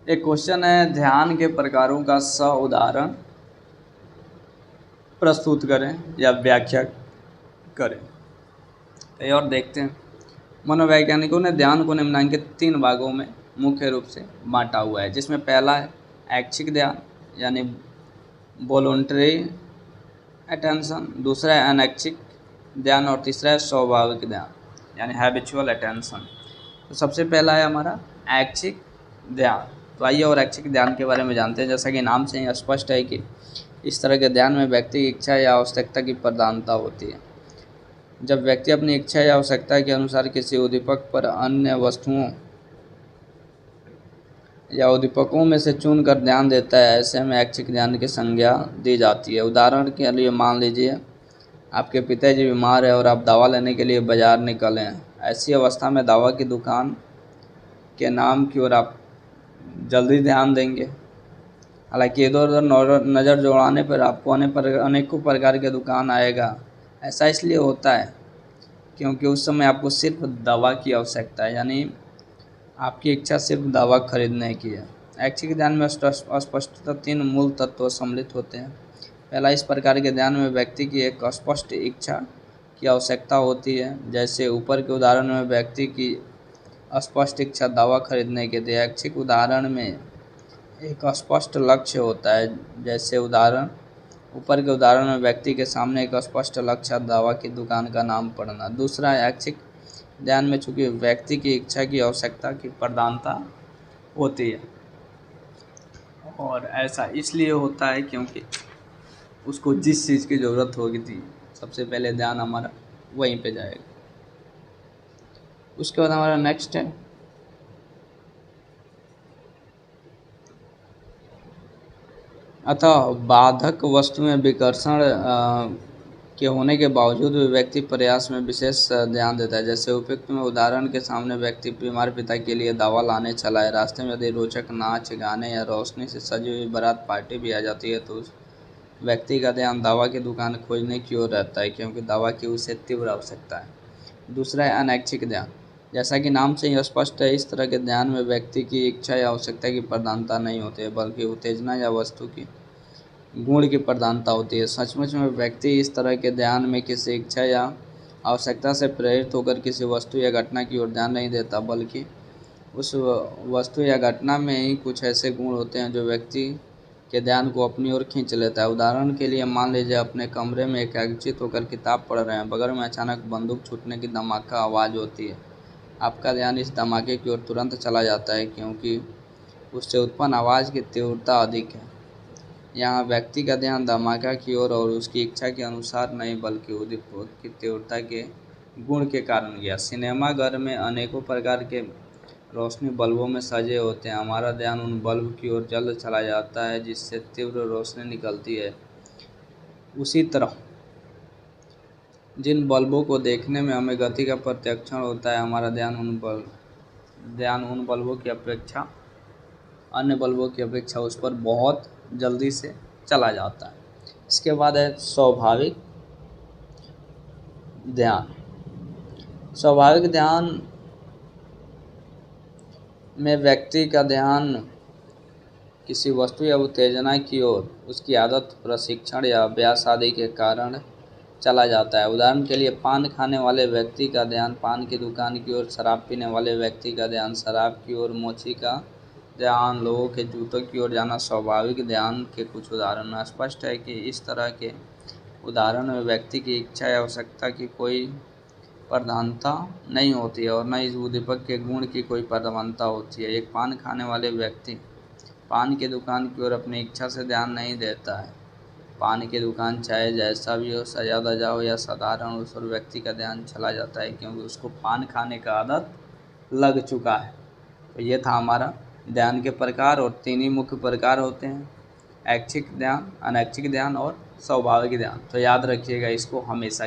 एक क्वेश्चन है, ध्यान के प्रकारों का उदाहरण प्रस्तुत करें या व्याख्या करें। तो और देखते हैं, मनोवैज्ञानिकों ने ध्यान को निम्नलिखित 3 भागों में मुख्य रूप से बांटा हुआ है, जिसमें पहला है ऐच्छिक ध्यान यानी वॉलंटरी अटेंशन, दूसरा है अनैच्छिक ध्यान और तीसरा है स्वाभाविक ध्यान यानी हैबिचुअल अटेंशन। तो सबसे पहला है हमारा ऐच्छिक ध्यान। तो आइए और ऐच्छिक ध्यान के बारे में जानते हैं। जैसा कि नाम से ही स्पष्ट है कि इस तरह के ध्यान में व्यक्ति की इच्छा या आवश्यकता की प्रधानता होती है। जब व्यक्ति अपनी इच्छा या आवश्यकता के अनुसार किसी उद्दीपक पर अन्य वस्तुओं या उद्दीपकों में से चुनकर ध्यान देता है, ऐसे में ऐच्छिक ध्यान की संज्ञा दी जाती है। उदाहरण के लिए मान लीजिए आपके पिताजी बीमार है और आप दवा लेने के लिए बाजार निकले हैं। ऐसी अवस्था में दवा की दुकान के नाम की ओर आप जल्दी ध्यान देंगे। हालांकि इधर उधर नज़र दौड़ाने पर आपको अनेकों प्रकार के दुकान आएगा। ऐसा इसलिए होता है क्योंकि उस समय आपको सिर्फ दवा की आवश्यकता है, यानी आपकी इच्छा सिर्फ दवा खरीदने की है। ऐच्छिक ध्यान में अस्पष्टता 3 मूल तत्व सम्मिलित होते हैं। पहला, इस प्रकार के ध्यान में व्यक्ति की एक स्पष्ट इच्छा की आवश्यकता होती है। जैसे ऊपर के उदाहरण में व्यक्ति की स्पष्ट इच्छा दवा खरीदने की थी। ऐच्छिक उदाहरण में एक स्पष्ट लक्ष्य होता है। जैसे ऊपर के उदाहरण में व्यक्ति के सामने एक स्पष्ट लक्ष्य दवा की दुकान का नाम पढ़ना। दूसरा, ऐच्छिक ध्यान में चूंकि व्यक्ति की इच्छा की आवश्यकता की प्रधानता होती है, और ऐसा इसलिए होता है क्योंकि उसको जिस चीज़ की ज़रूरत होगी थी सबसे पहले ध्यान हमारा वहीं पे जाएगा। उसके बाद हमारा नेक्स्ट है अतः बाधक वस्तुएं विकर्षण के होने के बावजूद भी व्यक्ति प्रयास में विशेष ध्यान देता है। जैसे उपयुक्त में उदाहरण के सामने व्यक्ति बीमार पिता के लिए दवा लाने चला है। रास्ते में यदि रोचक नाच गाने या रोशनी से सजी हुई बारात पार्टी भी आ जाती है तो उस व्यक्ति का ध्यान दवा की दुकान खोजने की ओर रहता है, क्योंकि दवा की उसे तीव्र आवश्यकता है। दूसरा है अनैच्छिक ध्यान। जैसा कि नाम से ही स्पष्ट है, इस तरह के ध्यान में व्यक्ति की इच्छा या आवश्यकता की प्रधानता नहीं होती है, बल्कि उत्तेजना या वस्तु की गुण की प्रधानता होती है। सचमुच में व्यक्ति इस तरह के ध्यान में किसी इच्छा या आवश्यकता से प्रेरित होकर किसी वस्तु या घटना की ओर ध्यान नहीं देता, बल्कि उस वस्तु या घटना में ही कुछ ऐसे गुण होते हैं जो व्यक्ति के ध्यान को अपनी ओर खींच लेता है। उदाहरण के लिए मान लीजिए अपने कमरे में एकाग्रचित होकर किताब पढ़ रहे हैं, बगल में अचानक बंदूक छूटने की धमाका आवाज़ होती है। आपका ध्यान इस धमाके की ओर तुरंत चला जाता है, क्योंकि उससे उत्पन्न आवाज़ की तीव्रता अधिक है। यहाँ व्यक्ति का ध्यान धमाका की ओर और उसकी इच्छा के अनुसार नहीं, बल्कि उद्दीपक की तीव्रता के गुण के कारण गया। सिनेमा घर में अनेकों प्रकार के रोशनी बल्बों में सजे होते हैं। हमारा ध्यान उन बल्ब की ओर जल्द चला जाता है जिससे तीव्र रोशनी निकलती है। उसी तरह जिन बल्बों को देखने में हमें गति का प्रत्यक्षण होता है, हमारा ध्यान उन बल्बों की अपेक्षा अन्य बल्बों की अपेक्षा उस पर बहुत जल्दी से चला जाता है। इसके बाद है स्वाभाविक ध्यान। स्वाभाविक ध्यान में व्यक्ति का ध्यान किसी वस्तु या उत्तेजना की ओर उसकी आदत, प्रशिक्षण या अभ्यास आदि के कारण चला जाता है। उदाहरण के लिए पान खाने वाले व्यक्ति का ध्यान पान की दुकान की ओर, शराब पीने वाले व्यक्ति का ध्यान शराब की ओर, मोची का ध्यान लोगों के जूतों की ओर जाना स्वाभाविक ध्यान के कुछ उदाहरण। स्पष्ट है कि इस तरह के उदाहरण में व्यक्ति की इच्छा या आवश्यकता की कोई प्रधानता नहीं होती है और न इस उद्दीपक के गुण की कोई प्रधानता होती है। एक पान खाने वाले व्यक्ति पान की दुकान की ओर अपनी इच्छा से ध्यान नहीं देता है। पान की दुकान चाहे जैसा भी हो, सजा धजा हो या साधारण, उस पर व्यक्ति का ध्यान चला जाता है क्योंकि उसको पान खाने का आदत लग चुका है। तो ये था हमारा ध्यान के प्रकार, और 3 ही मुख्य प्रकार होते हैं, ऐच्छिक ध्यान, अनैच्छिक ध्यान और स्वाभाविक ध्यान। तो याद रखिएगा इसको हमेशा।